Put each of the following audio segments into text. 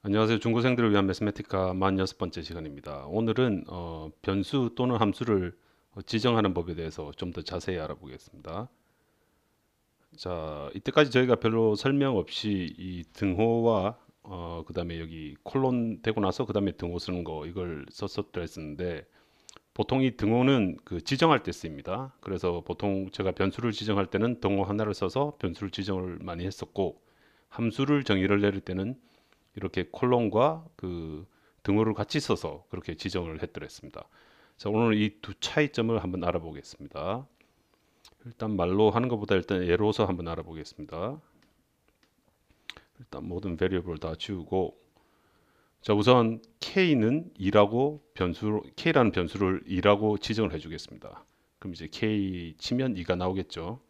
안녕하세요. 중고생들을 위한 매스매티카 46번째 시간입니다. 오늘은 변수 또는 함수를 지정하는 법에 대해서 좀 더 자세히 알아보겠습니다. 자, 이때까지 저희가 별로 설명 없이 이 등호와 그다음에 여기 콜론 되고 나서 그다음에 등호 쓰는 거 이걸 썼었는데 보통 이 등호는 그 지정할 때 쓰입니다. 그래서 보통 제가 변수를 지정할 때는 등호 하나를 써서 변수를 지정을 많이 했었고 함수를 정의를 내릴 때는 이렇게 콜론과 그 등호를 같이 써서 그렇게 지정을 했더랬습니다. 자, 오늘 이 두 차이점을 한번 알아보겠습니다. 일단 말로 하는 것보다 일단 예로서 한번 알아보겠습니다. 일단 모든 베리어블 다 지우고 자, 우선 k는 2라고 k라는 변수를 2라고 지정을 해주겠습니다. 그럼 이제 k 치면 2가 나오겠죠.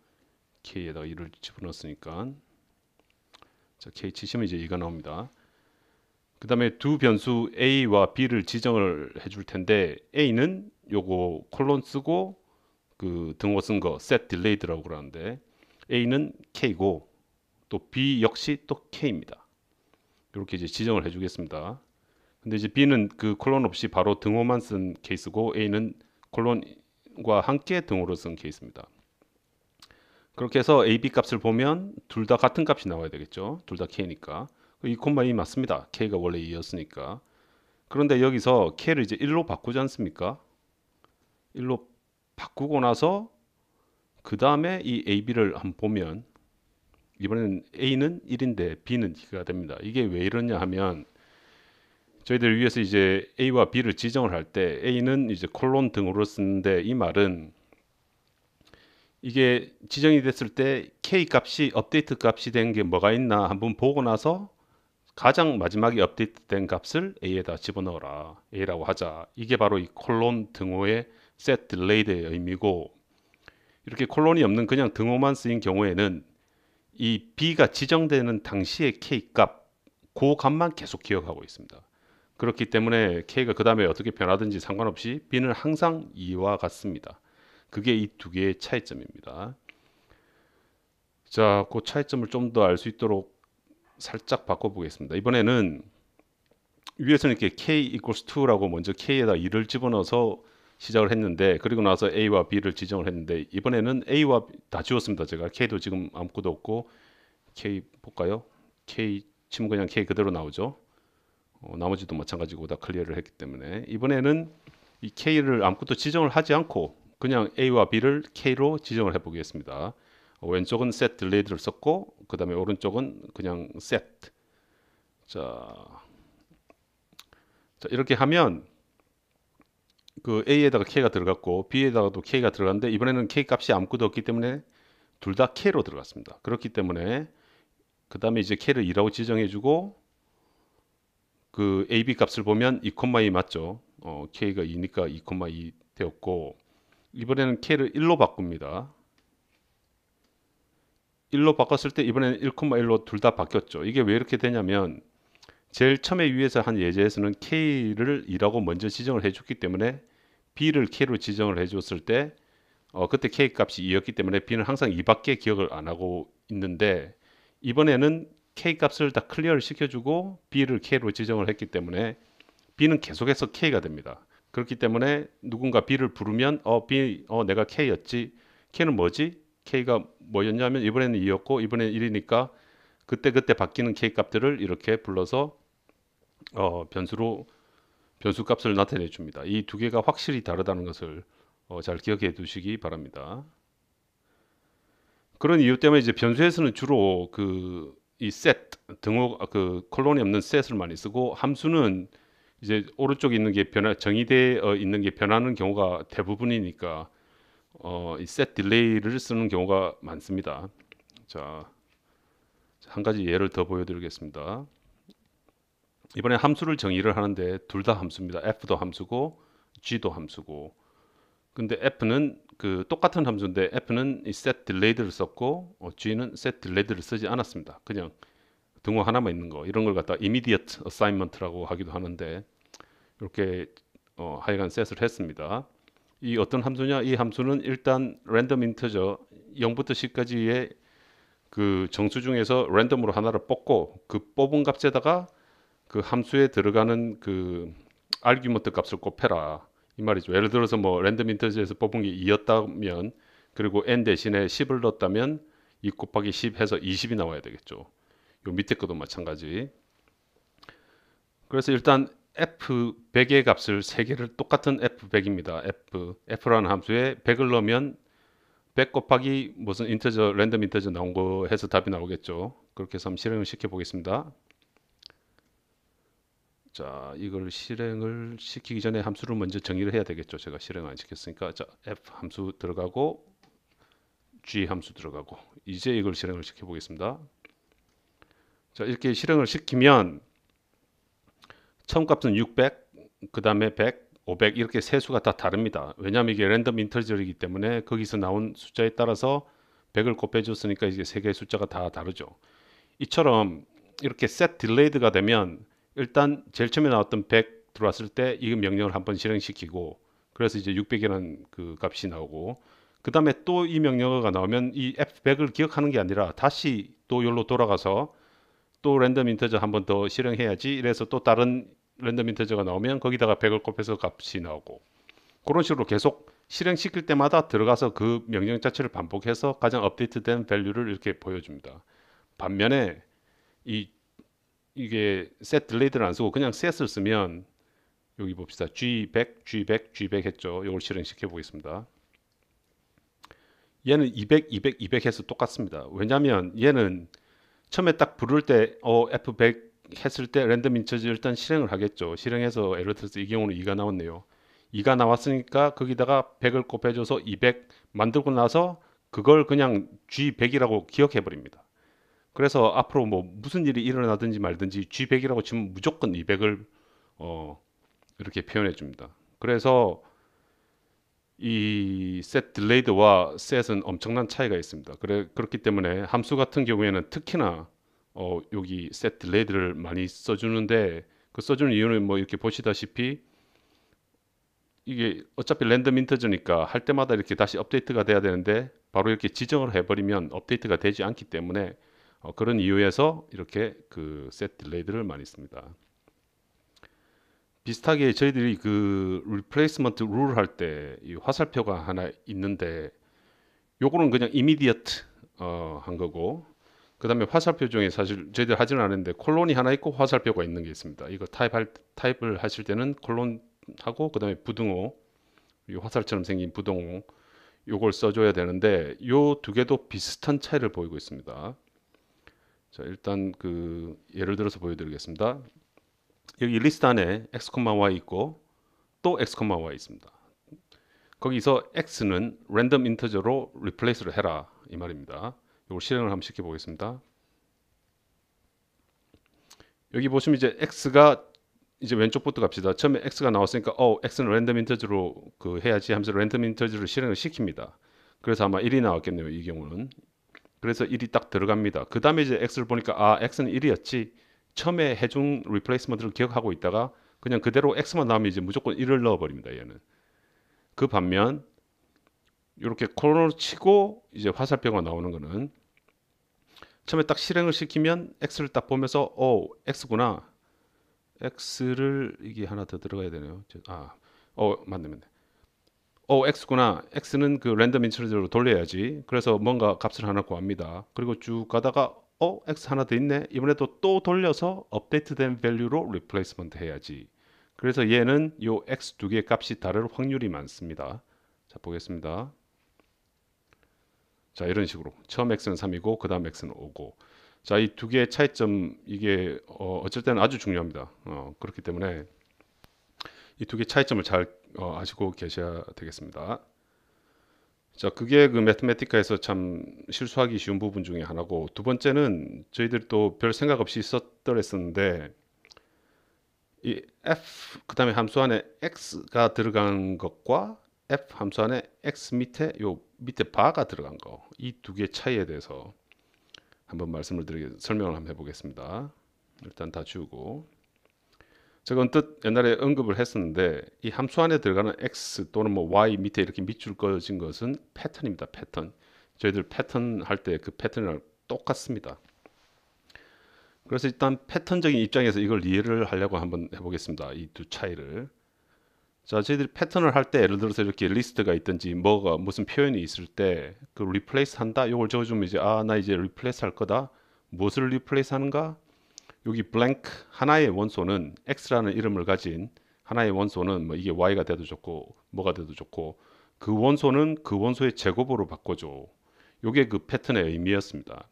k에다가 2를 집어넣었으니까 자, k 치시면 이제 2가 나옵니다. 그 다음에 두 변수 a와 b를 지정을 해줄 텐데 a는 요거 콜론 쓰고 그 등호 쓴 거 set delayed라고 그러는데 a는 k고 또 b 역시 또 k입니다. 이렇게 이제 지정을 해주겠습니다. 근데 이제 b는 그 콜론 없이 바로 등호만 쓴 케이스고 a는 콜론과 함께 등호로 쓴 케이스입니다. 그렇게 해서 a, b 값을 보면 둘 다 같은 값이 나와야 되겠죠. 둘 다 k니까. 2,2 맞습니다. k가 원래 2였으니까. 그런데 여기서 k를 이제 1로 바꾸지 않습니까? 1로 바꾸고 나서 그 다음에 이 AB를 한번 보면 이번에는 A는 1인데 B는 2가 됩니다. 이게 왜 이러냐 하면 저희들 위해서 이제 A와 B를 지정을 할 때 A는 이제 콜론 등으로 쓰는데 이 말은 이게 지정이 됐을 때 K 값이 업데이트 값이 된 게 뭐가 있나 한번 보고 나서 가장 마지막에 업데이트된 값을 A에다 집어넣어라. A라고 하자. 이게 바로 이 콜론 등호의 set delayed의 의미고 이렇게 콜론이 없는 그냥 등호만 쓰인 경우에는 이 B가 지정되는 당시의 K 값, 그 값만 계속 기억하고 있습니다. 그렇기 때문에 K가 그 다음에 어떻게 변하든지 상관없이 B는 항상 2와 같습니다. 그게 이 두 개의 차이점입니다. 자, 그 차이점을 좀 더 알 수 있도록 살짝 바꿔보겠습니다. 이번에는 위에서는 이렇게 k equals 2라고 먼저 k에다 2를 집어넣어서 시작을 했는데 그리고 나서 a와 b를 지정을 했는데 이번에는 a와 다 지웠습니다. 제가 k도 지금 아무것도 없고 k 볼까요? k 치면 그냥 k 그대로 나오죠. 나머지도 마찬가지고 다 클리어를 했기 때문에 이번에는 이 k를 아무것도 지정을 하지 않고 그냥 a와 b를 k로 지정을 해보겠습니다. 왼쪽은 set delayed를 썼고 그 다음에 오른쪽은 그냥 set. 자, 자, 이렇게 하면 그 A에다가 K가 들어갔고 B에다가도 K가 들어갔는데 이번에는 K 값이 아무것도 없기 때문에 둘 다 K로 들어갔습니다. 그렇기 때문에 그 다음에 이제 K를 2라고 지정해주고 그 AB 값을 보면 2,2 맞죠? K가 2니까 2,2 되었고 이번에는 K를 1로 바꿉니다. 1로 바꿨을 때 이번에는 1,1로 둘 다 바뀌었죠. 이게 왜 이렇게 되냐면 제일 처음에 위에서 한 예제에서는 K를 2라고 먼저 지정을 해줬기 때문에 B를 K로 지정을 해줬을 때 그때 K 값이 2였기 때문에 B는 항상 2밖에 기억을 안 하고 있는데 이번에는 K 값을 다 클리어를 시켜주고 B를 K로 지정을 했기 때문에 B는 계속해서 K가 됩니다. 그렇기 때문에 누군가 B를 부르면 내가 K였지. K는 뭐지? K가 뭐였냐면 이번에는 2였고 이번에는 1이니까 그때 바뀌는 K 값들을 이렇게 불러서 변수로 변수 값을 나타내 줍니다. 이 두 개가 확실히 다르다는 것을 잘 기억해 두시기 바랍니다. 그런 이유 때문에 이제 변수에서는 주로 그 이 set 등호 그 콜론이 없는 set을 많이 쓰고 함수는 이제 오른쪽에 있는 게 정의되어 있는 게 변하는 경우가 대부분이니까 이 set delay를 쓰는 경우가 많습니다. 자, 한 가지 예를 더 보여드리겠습니다. 이번에 함수를 정의를 하는데 둘 다 함수입니다. f도 함수고 g도 함수고 근데 f는 그 똑같은 함수인데 f는 이 set delayed를 썼고 g는 set delayed를 쓰지 않았습니다. 그냥 등호 하나만 있는 거 이런 걸 갖다 immediate assignment라고 하기도 하는데 이렇게 하여간 set을 했습니다. 이 어떤 함수냐? 이 함수는 일단 random integer 0부터 10까지의 그 정수 중에서 랜덤으로 하나를 뽑고 그 뽑은 값에다가 그 함수에 들어가는 그 아르규먼트 값을 곱해라 이 말이죠. 예를 들어서 뭐 랜덤 인터저에서 뽑은 게 2였다면 그리고 n 대신에 10을 넣었다면 2 곱하기 10 해서 20이 나와야 되겠죠. 요 밑에 것도 마찬가지. 그래서 일단 f100의 값을 3개를 똑같은 f100입니다. f라는 함수에 100을 넣으면 100 곱하기 무슨 인터저 랜덤 인터저 나온 거 해서 답이 나오겠죠. 그렇게 해서 한번 실행을 시켜 보겠습니다. 자, 이걸 실행을 시키기 전에 함수를 먼저 정의를 해야 되겠죠. 제가 실행 안 시켰으니까. 자, f 함수 들어가고 g 함수 들어가고 이제 이걸 실행을 시켜 보겠습니다. 자, 이렇게 실행을 시키면 처음 값은 600, 그 다음에 100, 500 이렇게 세 수가 다 다릅니다. 왜냐하면 이게 랜덤 인터저이기 때문에 거기서 나온 숫자에 따라서 100을 곱해줬으니까 이게 세 개의 숫자가 다 다르죠. 이처럼 이렇게 set delayed가 되면 일단 제일 처음에 나왔던 100 들어왔을 때 이 명령을 한번 실행시키고 그래서 이제 600이라는 그 값이 나오고 그 다음에 또 이 명령어가 나오면 이 f100을 기억하는 게 아니라 다시 또 여기로 돌아가서 또 랜덤 인터저 한 번 더 실행해야지 이래서 또 다른 랜덤 인터저가 나오면 거기다가 100을 곱해서 값이 나오고 그런 식으로 계속 실행시킬 때마다 들어가서 그 명령 자체를 반복해서 가장 업데이트된 밸류를 이렇게 보여줍니다. 반면에 이게 set delayed를 안 쓰고 그냥 set을 쓰면 여기 봅시다. G100, G100, G100 했죠. 이걸 실행시켜 보겠습니다. 얘는 200, 200, 200 해서 똑같습니다. 왜냐하면 얘는 처음에 딱 부를 때 F100 했을 때 랜덤 인터저 일단 실행을 하겠죠. 실행해서 예를 들어서 이 경우는 2가 나왔네요. 2가 나왔으니까 거기다가 100을 곱해줘서 200 만들고 나서 그걸 그냥 G100이라고 기억해 버립니다. 그래서 앞으로 뭐 무슨 일이 일어나든지 말든지 G100이라고 치면 무조건 200을 이렇게 표현해 줍니다. 그래서 이 set delayed와 set은 엄청난 차이가 있습니다. 그렇기 때문에 함수 같은 경우에는 특히나 여기 set delayed를 많이 써주는데 그 써주는 이유는 뭐 이렇게 보시다시피 이게 어차피 랜덤 인터저니까 할 때마다 이렇게 다시 업데이트가 돼야 되는데 바로 이렇게 지정을 해버리면 업데이트가 되지 않기 때문에 그런 이유에서 이렇게 그 set delayed를 많이 씁니다. 비슷하게 저희들이 그 replacement rule 할 때 이 화살표가 하나 있는데 요거는 그냥 immediate 한 거고 그 다음에 화살표 중에 사실 저희들 하지는 않았는데 콜론이 하나 있고 화살표가 있는 게 있습니다. 이거 타입을 하실 때는 콜론하고 그 다음에 부등호 이 화살처럼 생긴 부등호 요걸 써줘야 되는데 요 두 개도 비슷한 차이를 보이고 있습니다. 자, 일단 그 예를 들어서 보여드리겠습니다. 여기 리스트 안에 x, y 있고 또 x, y 있습니다. 거기서 x는 랜덤 인터저로 리플레이스를 해라 이 말입니다. 이걸 실행을 한번 시켜 보겠습니다. 여기 보시면 이제 x가 이제 왼쪽부터 갑시다. 처음에 x가 나왔으니까 x는 랜덤 인터저로 그 해야지 하면서 랜덤 인터저를 실행을 시킵니다. 그래서 아마 1이 나왔겠네요. 이 경우는. 그래서 1이 딱 들어갑니다. 그 다음에 이제 x를 보니까 x는 1이었지. 처음에 해준 리플레이스먼트를 기억하고 있다가 그냥 그대로 x만 나오면 이제 무조건 1을 넣어버립니다. 얘는. 그 반면 이렇게 콜론을 치고 이제 화살표가 나오는 거는 처음에 딱 실행을 시키면 x를 딱 보면서 x구나. x를 이게 하나 더 들어가야 되네요. 맞네. x구나. x는 그 랜덤 인터저로 돌려야지. 그래서 뭔가 값을 하나 구합니다. 그리고 쭉 가다가 x 하나 더 있네. 이번에도 또 돌려서 업데이트된 밸류로 리플레이스먼트 해야지. 그래서 얘는 요 x 두 개의 값이 다를 확률이 많습니다. 자, 보겠습니다. 자, 이런 식으로 처음 x는 3이고 그 다음 x는 5고 자, 이 두 개의 차이점 이게 어쩔 때는 아주 중요합니다. 그렇기 때문에 이 두 개의 차이점을 잘 아시고 계셔야 되겠습니다. 자, 그게 그 매트매티카에서 참 실수하기 쉬운 부분 중에 하나고 두 번째는 저희들도 별 생각 없이 썼더랬었는데 이 f 그 다음에 함수 안에 x가 들어간 것과 f 함수 안에 x 밑에 요 밑에 바가 들어간 거 이 두 개의 차이에 대해서 한번 설명을 한번 해보겠습니다. 일단 다 지우고 제가 언뜻 옛날에 언급을 했었는데 이 함수 안에 들어가는 x 또는 뭐 y 밑에 이렇게 밑줄 그어진 것은 패턴입니다. 패턴. 저희들 패턴 할 때 그 패턴이랑 똑같습니다. 그래서 일단 패턴적인 입장에서 이걸 이해를 하려고 한번 해보겠습니다. 이 두 차이를. 자, 저희들이 패턴을 할 때 예를 들어서 이렇게 리스트가 있든지 뭐가 무슨 표현이 있을 때 그 리플레이스 한다. 이걸 적어주면 이제 나 이제 리플레이스 할 거다. 무엇을 리플레이스 하는가? 여기 blank 하나의 원소는 x라는 이름을 가진 하나의 원소는 뭐 이게 y가 돼도 좋고 뭐가 돼도 좋고 그 원소는 그 원소의 제곱으로 바꿔줘. 요게 그 패턴의 의미였습니다.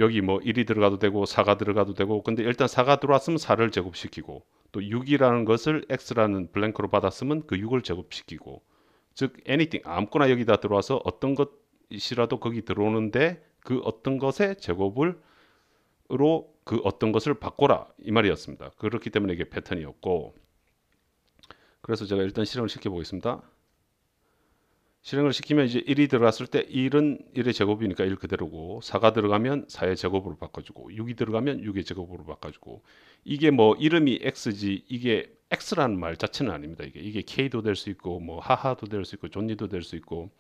여기 뭐 1이 들어가도 되고 4가 들어가도 되고 근데 일단 4가 들어왔으면 4를 제곱시키고 또 6이라는 것을 x라는 블랭크로 받았으면 그 6을 제곱시키고 즉 anything 아무거나 여기다 들어와서 어떤 것이라도 거기 들어오는데 그 어떤 것의 제곱을 으로 그 어떤 것을 바꿔라 이 말이었습니다. 그렇기 때문에 이게 패턴이었고 그래서 제가 일단 실행을 시켜 보겠습니다. 실행을 시키면 이제 1이 들어갔을 때 1은 1의 제곱이니까 1 그대로고 4가 들어가면 4의 제곱으로 바꿔주고 6이 들어가면 6의 제곱으로 바꿔주고 이게 뭐 이름이 x지 이게 x라는 말 자체는 아닙니다. 이게 k도 될 수 있고 뭐 하하도 될 수 있고 존니도 될 수 있고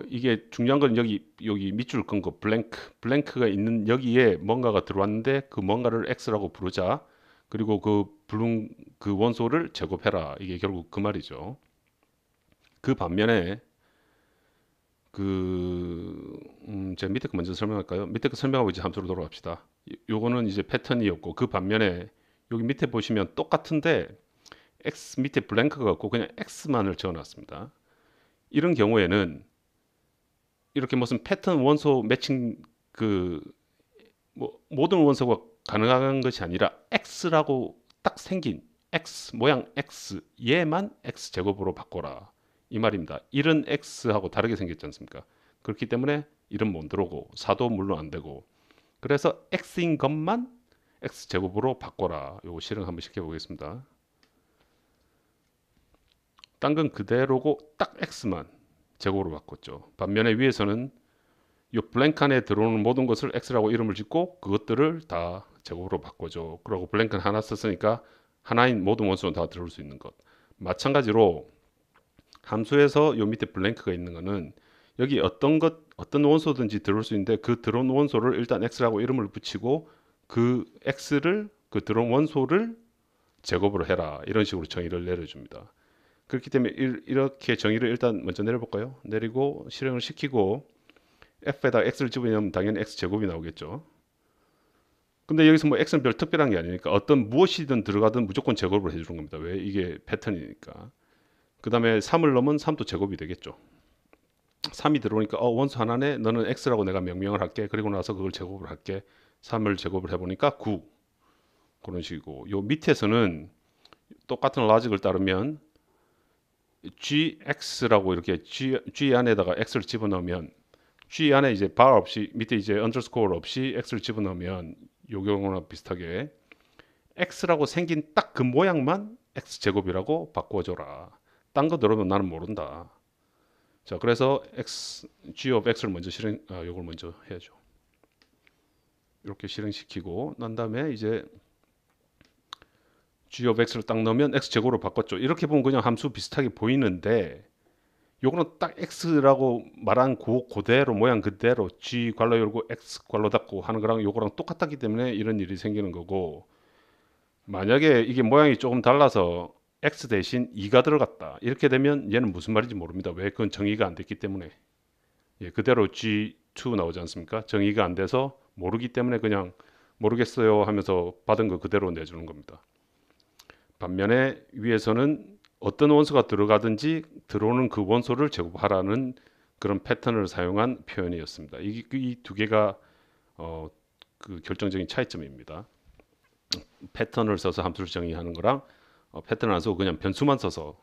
이게 중요한 건 여기 밑줄 끈 거 블랭크가 있는 여기에 뭔가가 들어왔는데 그 뭔가를 x라고 부르자. 그리고 그 원소를 제곱해라. 이게 결국 그 말이죠. 그 반면에 제가 밑에 거 먼저 설명할까요? 밑에 거 설명하고 이제 함수로 돌아갑시다. 요거는 이제 패턴이었고 그 반면에 여기 밑에 보시면 똑같은데 x 밑에 블랭크가 없고 그냥 x만을 적어놨습니다. 이런 경우에는 이렇게 무슨 패턴 원소 매칭 뭐 모든 원소가 가능한 것이 아니라 x라고 딱 생긴 x 모양 x 얘만 x 제곱으로 바꿔라 이 말입니다. 1은 x하고 다르게 생겼지 않습니까? 그렇기 때문에 1은 못 들어오고 4도 물론 안 되고 그래서 x인 것만 x 제곱으로 바꿔라. 요거 실행 한번 시켜 보겠습니다. 딴 건 그대로고 딱 x만 제곱으로 바꿨죠. 반면에 위에서는 이 블랭크 안에 들어오는 모든 것을 x라고 이름을 짓고 그것들을 다 제곱으로 바꿔줘. 그리고 블랭크는 하나 썼으니까 하나인 모든 원소는 다 들어올 수 있는 것. 마찬가지로 함수에서 요 밑에 블랭크가 있는 거는 여기 어떤 원소든지 들어올 수 있는데 그 들어온 원소를 일단 x라고 이름을 붙이고 그 x를 그 들어온 원소를 제곱으로 해라. 이런 식으로 정의를 내려줍니다. 그렇기 때문에 이렇게 정의를 일단 먼저 내려볼까요? 내리고 실행을 시키고 f에다 x를 집어넣으면 당연히 x 제곱이 나오겠죠. 근데 여기서 뭐 x는 별 특별한 게 아니니까 어떤 무엇이든 들어가든 무조건 제곱을 해주는 겁니다. 왜? 이게 패턴이니까. 그 다음에 3을 넣으면 3도 제곱이 되겠죠. 3이 들어오니까 원소 하나네 너는 x라고 내가 명명을 할게. 그리고 나서 그걸 제곱을 할게. 3을 제곱을 해보니까 9 그런 식이고 요 밑에서는 똑같은 로직을 따르면 gx라고 이렇게 g 안에다가 x를 집어넣으면 g 안에 이제 bar 없이 밑에 이제 underscore 없이 x를 집어넣으면 요 경우랑 비슷하게 x라고 생긴 딱 그 모양만 x 제곱이라고 바꿔줘라. 딴 거 들어오면 나는 모른다. 자, 그래서 g of x를 먼저 요걸 먼저 해야죠. 이렇게 실행시키고 난 다음에 이제 g of x를 딱 넣으면 x 제곱으로 바꿨죠. 이렇게 보면 그냥 함수 비슷하게 보이는데 요거는 딱 x라고 말한 그대로 모양 그대로 g 괄호 열고 x 괄호 닫고 하는 거랑 요거랑 똑같았기 때문에 이런 일이 생기는 거고 만약에 이게 모양이 조금 달라서 x 대신 2가 들어갔다 이렇게 되면 얘는 무슨 말인지 모릅니다. 왜? 그건 정의가 안 됐기 때문에 그대로 g2 나오지 않습니까? 정의가 안 돼서 모르기 때문에 그냥 모르겠어요 하면서 받은 거 그대로 내주는 겁니다. 반면에 위에서는 어떤 원소가 들어가든지 들어오는 그 원소를 제곱하라는 그런 패턴을 사용한 표현이었습니다. 이 두 개가 그 결정적인 차이점입니다. 패턴을 써서 함수를 정의하는 거랑 패턴을 안 쓰고 그냥 변수만 써서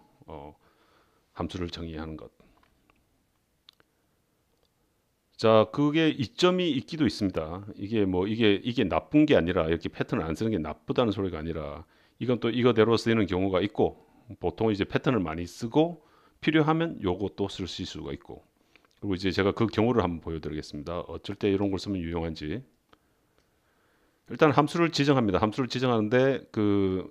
함수를 정의하는 것. 자, 그게 이점이 있기도 있습니다. 이게 나쁜 게 아니라 이렇게 패턴을 안 쓰는 게 나쁘다는 소리가 아니라 이건 또 이거대로 쓰이는 경우가 있고 보통 이제 패턴을 많이 쓰고 필요하면 요거 또 쓸 수가 있고 그리고 이제 제가 그 경우를 한번 보여드리겠습니다. 어쩔 때 이런 걸 쓰면 유용한지. 일단 함수를 지정합니다. 함수를 지정하는데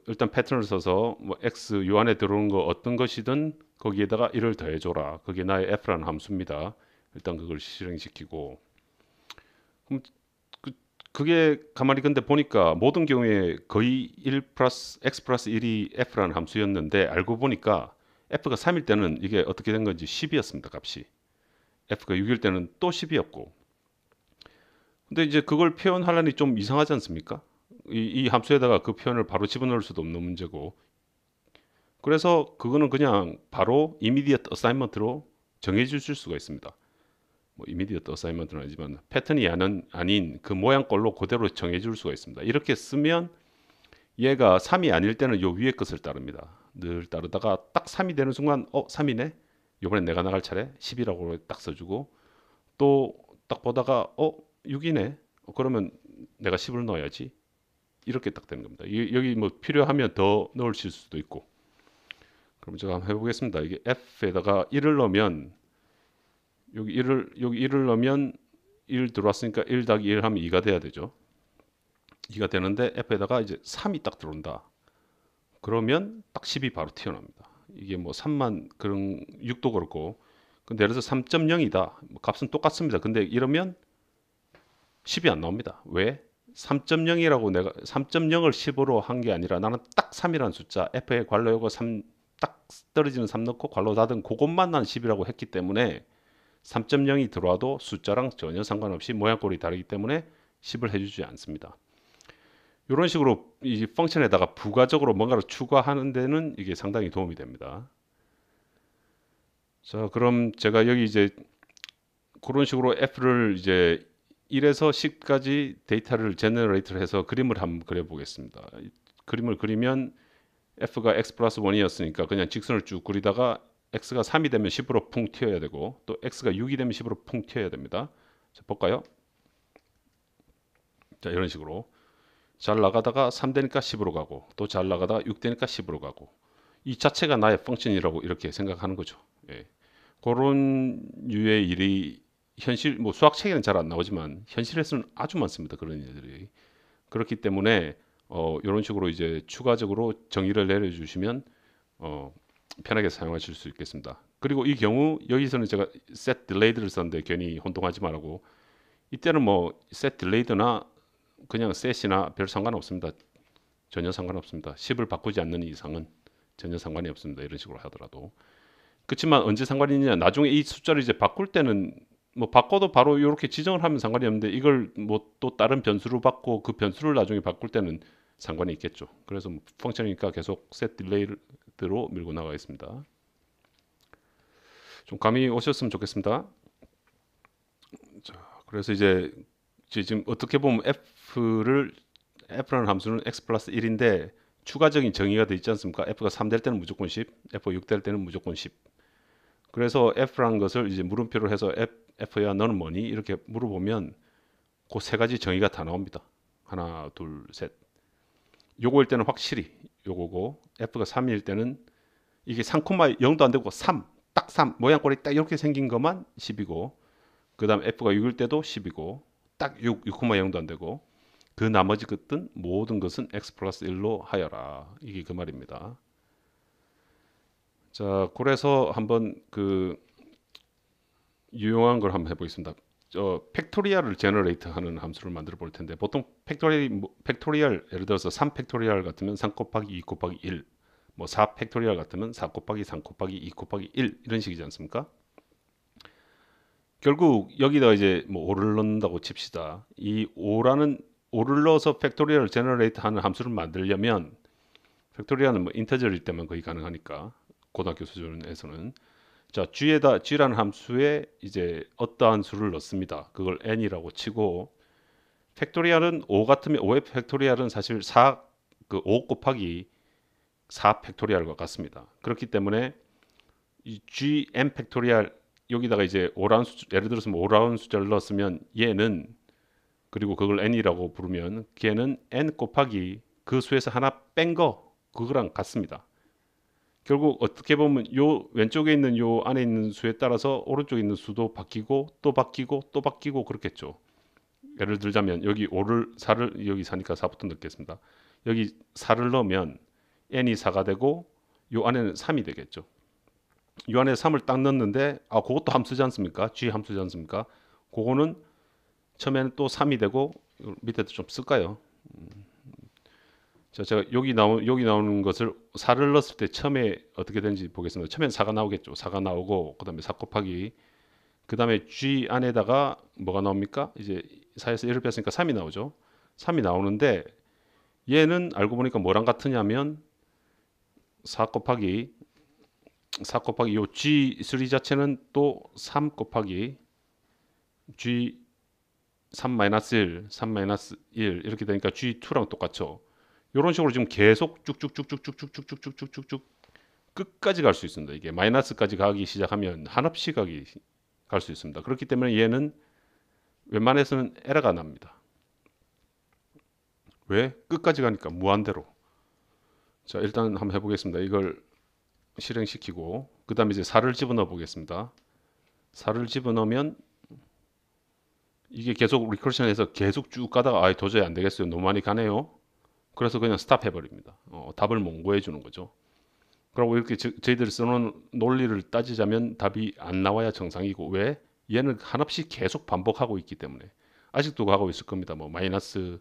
일단 패턴을 써서 뭐 x 요 안에 들어오는 거 어떤 것이든 거기에다가 1을 더해줘라. 그게 나의 f라는 함수입니다. 일단 그걸 실행시키고 그럼 그게 가만히 근데 보니까 모든 경우에 거의 1 플러스 x 플러스 1이 f라는 함수였는데 알고 보니까 f가 3일 때는 이게 어떻게 된 건지 10이었습니다. 값이. f가 6일 때는 또 10이었고. 근데 이제 그걸 표현하려니 좀 이상하지 않습니까? 이 함수에다가 그 표현을 바로 집어넣을 수도 없는 문제고. 그래서 그거는 그냥 바로 immediate assignment로 정해 주실 수가 있습니다. 뭐 immediate assignment는 아니지만 패턴이 아닌 그 모양꼴로 그대로 정해 줄 수가 있습니다. 이렇게 쓰면 얘가 3이 아닐 때는 요 위에 것을 따릅니다. 늘 따르다가 딱 3이 되는 순간 3이네? 이번엔 내가 나갈 차례 10이라고 딱 써주고 또 딱 보다가 6이네? 그러면 내가 10을 넣어야지. 이렇게 딱 되는 겁니다. 여기 뭐 필요하면 더 넣으실 수도 있고. 그럼 제가 한번 해보겠습니다. 이게 f에다가 1을 넣으면 여기 1을 넣으면 1 들어왔으니까 1 더하기 1 하면 2가 돼야 되죠. 2가 되는데 f에다가 이제 3이 딱 들어온다. 그러면 딱 10이 바로 튀어나옵니다. 이게 뭐 3만 그런 6도 그렇고 근데 예를 들어서 3.0이다. 값은 똑같습니다. 근데 이러면 10이 안 나옵니다. 왜? 3.0이라고 내가 3.0을 10으로 한 게 아니라 나는 딱 3이라는 숫자 f에 괄호 열고 3 딱 떨어지는 3 넣고 괄호 닫은 그것만 난 10이라고 했기 때문에 3.0이 들어와도 숫자랑 전혀 상관없이 모양꼴이 다르기 때문에 10을 해주지 않습니다. 이런 식으로 이 펑션에다가 부가적으로 뭔가를 추가하는 데는 이게 상당히 도움이 됩니다. 자, 그럼 제가 여기 이제 그런 식으로 f를 이제 1에서 10까지 데이터를 제너레이트를 해서 그림을 한번 그려보겠습니다. 그림을 그리면 f가 x 플러스 1이었으니까 그냥 직선을 쭉 그리다가 x가 3이 되면 10으로 풍 튀어야 되고 또 x가 6이 되면 10으로 풍 튀어야 됩니다. 자, 볼까요? 자, 이런 식으로 잘 나가다가 3 되니까 10으로 가고 또 잘 나가다가 6 되니까 10으로 가고 이 자체가 나의 펑션이라고 이렇게 생각하는 거죠. 예. 그런 유의 일이 현실 뭐 수학 책에는 잘 안 나오지만 현실에서는 아주 많습니다. 그런 일들이. 그렇기 때문에 이런 식으로 이제 추가적으로 정의를 내려주시면 편하게 사용하실 수 있겠습니다. 그리고 이 경우 여기서는 제가 set delayed를 썼는데 괜히 혼동하지 말고 이때는 뭐 set delayed나 그냥 set이나 별 상관없습니다. 전혀 상관없습니다. 10을 바꾸지 않는 이상은 전혀 상관이 없습니다. 이런 식으로 하더라도. 그렇지만 언제 상관이 있냐? 나중에 이 숫자를 이제 바꿀 때는 뭐 바꿔도 바로 이렇게 지정을 하면 상관이 없는데 이걸 뭐 또 다른 변수로 바꿔 그 변수를 나중에 바꿀 때는 상관이 있겠죠. 그래서 펑션이니까 계속 set delayed로 밀고 나가겠습니다. 좀 감이 오셨으면 좋겠습니다. 자, 그래서 이제 지금 어떻게 보면 f라는 함수는 x 플러스 1인데 추가적인 정의가 되어 있지 않습니까? f가 3 될 때는 무조건 10, f가 6 될 때는 무조건 10. 그래서 f라는 것을 이제 물음표로 해서 f야 너는 뭐니? 이렇게 물어보면 그 세 가지 정의가 다 나옵니다. 하나, 둘, 셋. 요거일 때는 확실히 요거고 f가 3일 때는 이게 3,0도 안 되고 3, 딱 3, 모양꼴이 딱 이렇게 생긴 것만 10이고 그 다음 f가 6일 때도 10이고 딱 6,0도 안 되고 그 나머지 것은 모든 것은 x 플러스 1로 하여라. 이게 그 말입니다. 자, 그래서 한번 그 유용한 걸 한번 해보겠습니다. 팩토리얼을 제너레이트 하는 함수를 만들어 볼 텐데 보통 팩토리얼 예를 들어서 3 팩토리얼 같으면 3 곱하기 2 곱하기 1 뭐 4 팩토리얼 같으면 4 곱하기 3 곱하기 2 곱하기 1 이런 식이지 않습니까? 결국 여기다 이제 뭐 5를 넣는다고 칩시다. 이 5를 넣어서 팩토리얼을 제너레이트 하는 함수를 만들려면 팩토리얼은 뭐 인터저일 때만 거의 가능하니까 고등학교 수준에서는 자, g라는 함수에 이제 어떠한 수를 넣습니다. 그걸 n이라고 치고 팩토리얼은 5 같으면 5의 팩토리얼은 사실 5 곱하기 4 팩토리얼과 같습니다. 그렇기 때문에 이 gn 팩토리얼 여기다가 이제 5라는 예를 들어서 뭐 5라는 숫자를 넣었으면 얘는 그리고 그걸 n이라고 부르면 걔는 n 곱하기 그 수에서 하나 뺀 거 그거랑 같습니다. 결국 어떻게 보면 요 왼쪽에 있는 요 안에 있는 수에 따라서 오른쪽에 있는 수도 바뀌고 또 바뀌고 또 바뀌고 그렇겠죠. 예를 들자면 여기 5를 4를 여기 4니까 4부터 넣겠습니다. 여기 4를 넣으면 n이 4가 되고 요 안에는 3이 되겠죠. 요 안에 3을 딱 넣는데 그것도 함수지 않습니까? g 함수지 않습니까? 그거는 처음에는 또 3이 되고 이걸 밑에도 좀 쓸까요? 자, 제가 여기 나오는 것을 4를 넣었을 때 처음에 어떻게 되는지 보겠습니다. 처음엔 4가 나오겠죠. 4가 나오고 그다음에 4 곱하기 그다음에 G 안에다가 뭐가 나옵니까? 이제 4에서 1을 뺐으니까 3이 나오죠. 3이 나오는데 얘는 알고 보니까 뭐랑 같으냐면 4 곱하기 4 곱하기 요 G3 자체는 또 3 곱하기 G 3-1, 3-1 이렇게 되니까 G2랑 똑같죠. 이런 식으로 지금 계속 쭉쭉쭉쭉쭉쭉쭉쭉쭉쭉쭉 끝까지 갈 수 있습니다. 이게 마이너스까지 가기 시작하면 한없이 갈 수 있습니다. 그렇기 때문에 얘는 웬만해서는 에러가 납니다. 왜? 끝까지 가니까 무한대로. 자, 일단 한번 해보겠습니다. 이걸 실행시키고 그 다음에 이제 4를 집어넣어 보겠습니다. 4를 집어넣으면 이게 계속 리커션해서 계속 쭉 가다가 도저히 안 되겠어요. 너무 많이 가네요. 그래서 그냥 스탑 해버립니다. 답을 몽고해 주는 거죠. 그리고 이렇게 저희들이 써놓은 논리를 따지자면 답이 안 나와야 정상이고 왜? 얘는 한없이 계속 반복하고 있기 때문에 아직도 가고 있을 겁니다. 뭐 마이너스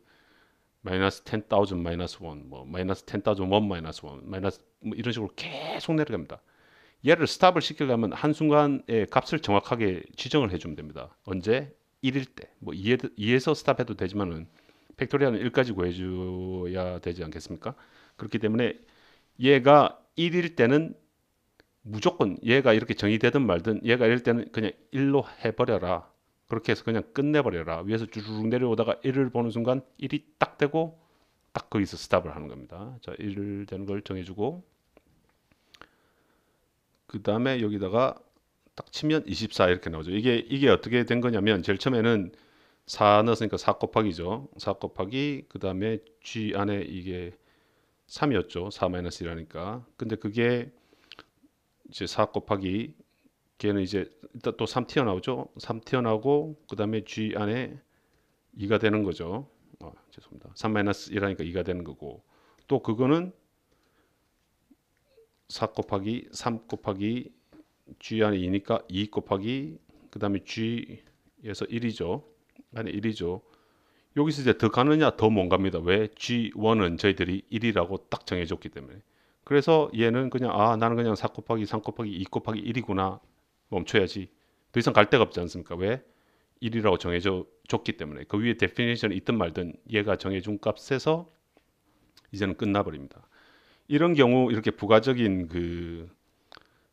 10,000 마이너스 1, 뭐 마이너스 10,000 1 마이너스 1, 마이너스 뭐 이런 식으로 계속 내려갑니다. 얘를 스탑을 시키려면 한순간의 값을 정확하게 지정을 해주면 됩니다. 언제? 1일 때. 뭐 2에서 스탑해도 되지만은 팩토리아는 1까지 구해줘야 되지 않겠습니까? 그렇기 때문에 얘가 1일 때는 무조건 얘가 이렇게 정의되든 말든 얘가 이럴 때는 그냥 1로 해버려라. 그렇게 해서 그냥 끝내버려라. 위에서 쭈르륵 내려오다가 1을 보는 순간 1이 딱 되고 딱 거기서 스탑을 하는 겁니다. 자, 1 되는 걸 정해주고 그 다음에 여기다가 딱 치면 24 이렇게 나오죠. 이게 어떻게 된 거냐면 제일 처음에는 4 넣었으니까 4 곱하기죠. 4 곱하기 그 다음에 G 안에 이게 3이었죠. 4-1이라니까. 근데 그게 이제 4 곱하기 걔는 이제 일단 또 3 튀어나오죠. 3 튀어나오고 그 다음에 G 안에 2가 되는 거죠. 죄송합니다. 3-1이라니까 2가 되는 거고 또 그거는 4 곱하기 3 곱하기 G 안에 2니까 2 곱하기 그 다음에 G에서 1이죠. 안에 1이죠. 여기서 이제 더 가느냐 더 못 갑니다. 왜? G1은 저희들이 1이라고 딱 정해줬기 때문에. 그래서 얘는 그냥 나는 그냥 4 곱하기 3 곱하기 2 곱하기 1이구나 멈춰야지. 더 이상 갈 데가 없지 않습니까? 왜? 1이라고 정해져 줬기 때문에 그 위에 데피니션이 있든 말든 얘가 정해준 값에서 이제는 끝나버립니다. 이런 경우 이렇게 부가적인 그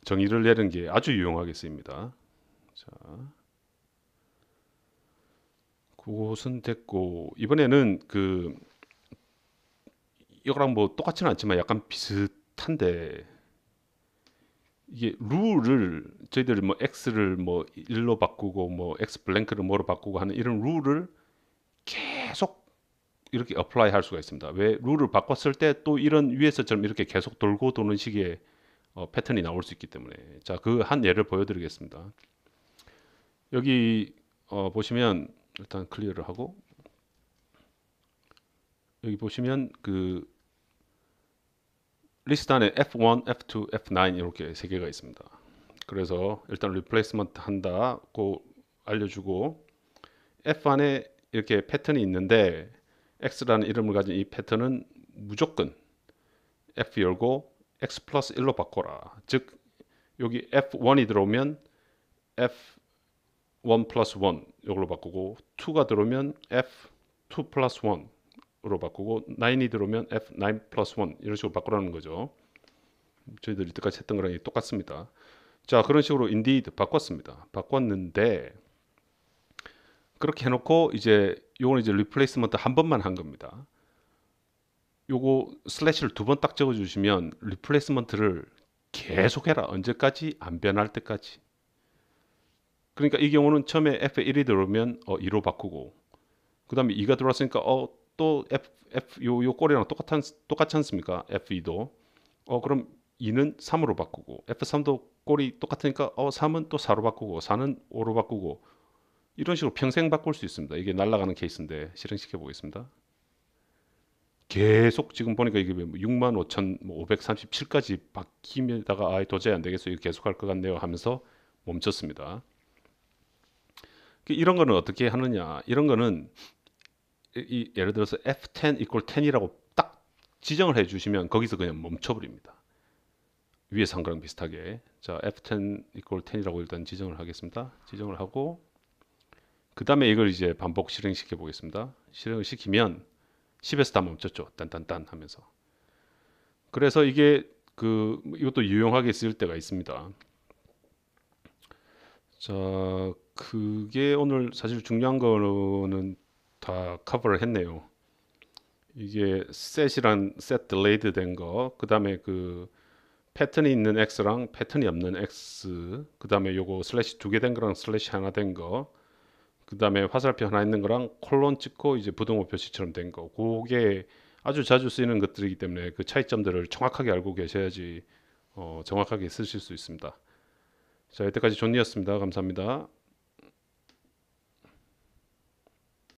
정의를 내는 게 아주 유용하게 쓰입니다. 자, 그것은 됐고 이번에는 그 이거랑 뭐 똑같지는 않지만 약간 비슷한데 이게 룰을 저희들이 뭐 x를 뭐 1로 바꾸고 뭐 x 블랭크를 뭐로 바꾸고 하는 이런 룰을 계속 이렇게 어플라이 할 수가 있습니다. 왜? 룰을 바꿨을 때 또 이런 위에서처럼 이렇게 계속 돌고 도는 식의 패턴이 나올 수 있기 때문에 자, 그 한 예를 보여드리겠습니다. 여기 보시면 일단 클리어를 하고 여기 보시면 그 리스트 안에 F1, F2, F9 이렇게 세 개가 있습니다. 그래서 일단 리플레이스먼트 한다고 알려주고 F 안에 이렇게 패턴이 있는데 X라는 이름을 가진 이 패턴은 무조건 F 열고 X 플러스 1로 바꿔라. 즉 여기 F1이 들어오면 F1 플러스 1 이걸로 바꾸고 2가 들어오면 F2 플러스 1으로 바꾸고 9이 들어오면 F9 플러스 1 이런 식으로 바꾸라는 거죠. 저희들이 이때까지 했던 거랑 똑같습니다. 자, 그런 식으로 indeed 바꿨습니다. 바꿨는데 그렇게 해놓고 이제 요거는 이제 리플레이스먼트 한 번만 한 겁니다. 요거 슬래시를 두 번 딱 적어주시면 리플레이스먼트를 계속해라. 언제까지? 안 변할 때까지. 그러니까 이 경우는 처음에 F1이 들어오면 2로 바꾸고 그 다음에 2가 들어왔으니까 또 요 꼴이랑 똑같지 않습니까? F2도 그럼 2는 3으로 바꾸고 F3도 꼴이 똑같으니까 3은 또 4로 바꾸고 4는 5로 바꾸고 이런 식으로 평생 바꿀 수 있습니다. 이게 날아가는 케이스인데 실행시켜 보겠습니다. 계속 지금 보니까 이게 65,537까지 바뀌다가 도저히 안 되겠어요. 이거 계속 할 것 같네요 하면서 멈췄습니다. 이런 거는 어떻게 하느냐? 이런 거는 예를 들어서 F10 equal 10이라고 딱 지정을 해주시면 거기서 그냥 멈춰버립니다. 위에서 한 거랑 비슷하게. 자, F10 equal 10이라고 일단 지정을 하겠습니다. 지정을 하고 그 다음에 이걸 이제 반복 실행시켜 보겠습니다. 실행을 시키면 10에서 다 멈췄죠. 딴딴딴 하면서. 그래서 이게 이것도 유용하게 쓰일 때가 있습니다. 자, 그게 오늘 사실 중요한 거는 다 커버를 했네요. 이게 set이란 set delayed 된 거, 그 다음에 패턴이 있는 x랑 패턴이 없는 x, 그 다음에 요거 슬래시 두 개 된 거랑 슬래시 하나 된 거, 그 다음에 화살표 하나 있는 거랑 콜론 찍고 이제 부등호 표시처럼 된 거, 그게 아주 자주 쓰이는 것들이기 때문에 그 차이점들을 정확하게 알고 계셔야지 정확하게 쓰실 수 있습니다. 자, 여태까지 존니였습니다. 감사합니다.